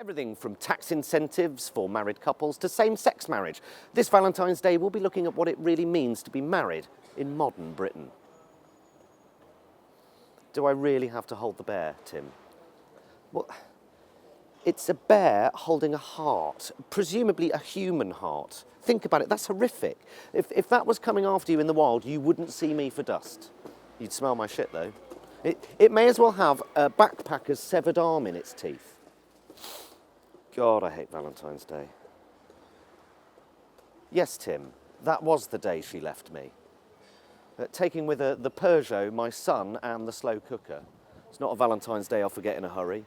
Everything from tax incentives for married couples to same-sex marriage. This Valentine's Day, we'll be looking at what it really means to be married in modern Britain. Do I really have to hold the bear, Tim? Well, it's a bear holding a heart, presumably a human heart. Think about it, that's horrific. If that was coming after you in the wild, you wouldn't see me for dust. You'd smell my shit, though. It may as well have a backpacker's severed arm in its teeth. God, I hate Valentine's Day. Yes, Tim, that was the day she left me. Taking with her the Peugeot, my son, and the slow cooker. It's not a Valentine's Day I'll forget in a hurry.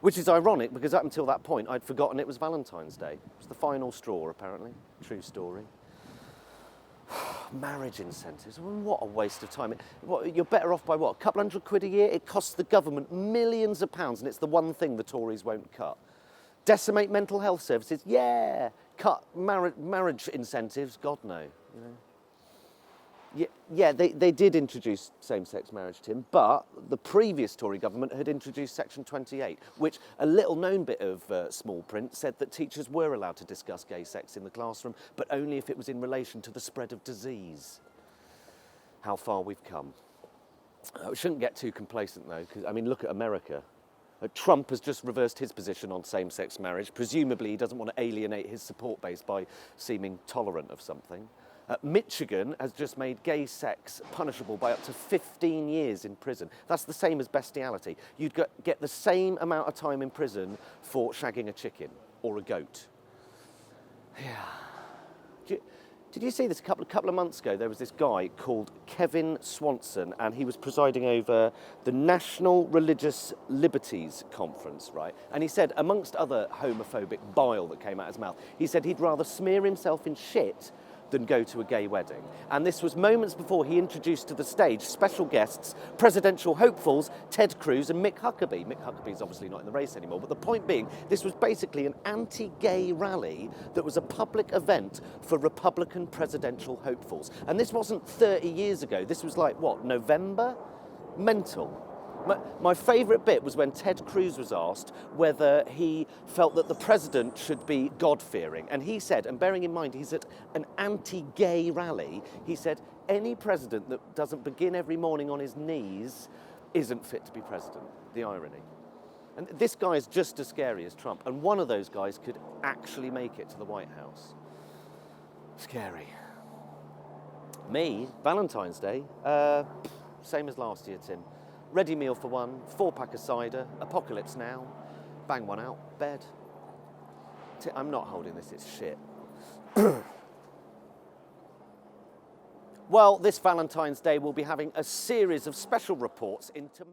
Which is ironic, because up until that point, I'd forgotten it was Valentine's Day. It was the final straw, apparently. True story. Marriage incentives, what a waste of time. You're better off by what, a couple £100 a year? It costs the government millions of pounds, and it's the one thing the Tories won't cut. Decimate mental health services, yeah. Cut marriage incentives, God no. You know? Yeah, they did introduce same-sex marriage, Tim, but the previous Tory government had introduced Section 28, which a little known bit of small print said that teachers were allowed to discuss gay sex in the classroom, but only if it was in relation to the spread of disease. How far we've come. We shouldn't get too complacent though, because I mean, look at America. Trump has just reversed his position on same-sex marriage. Presumably he doesn't want to alienate his support base by seeming tolerant of something. Michigan has just made gay sex punishable by up to 15 years in prison. That's the same as bestiality. You'd get the same amount of time in prison for shagging a chicken or a goat. Yeah. Did you see this a couple of months ago? There was this guy called Kevin Swanson, and he was presiding over the National Religious Liberties Conference, right? And he said, amongst other homophobic bile that came out his mouth, he said he'd rather smear himself in shit than go to a gay wedding. And this was moments before he introduced to the stage special guests, presidential hopefuls, Ted Cruz and Mick Huckabee. Mick Huckabee's obviously not in the race anymore, but the point being, this was basically an anti-gay rally that was a public event for Republican presidential hopefuls. And this wasn't 30 years ago, this was like, what, November? Mental. My favourite bit was when Ted Cruz was asked whether he felt that the president should be God-fearing. And he said, and bearing in mind he's at an anti-gay rally, he said, any president that doesn't begin every morning on his knees isn't fit to be president. The irony. And this guy is just as scary as Trump. And one of those guys could actually make it to the White House. Scary. Me, Valentine's Day, same as last year, Tim. Ready meal for one, 4-pack of cider, apocalypse now, bang one out, bed. I'm not holding this, it's shit. Well, this Valentine's Day we'll be having a series of special reports into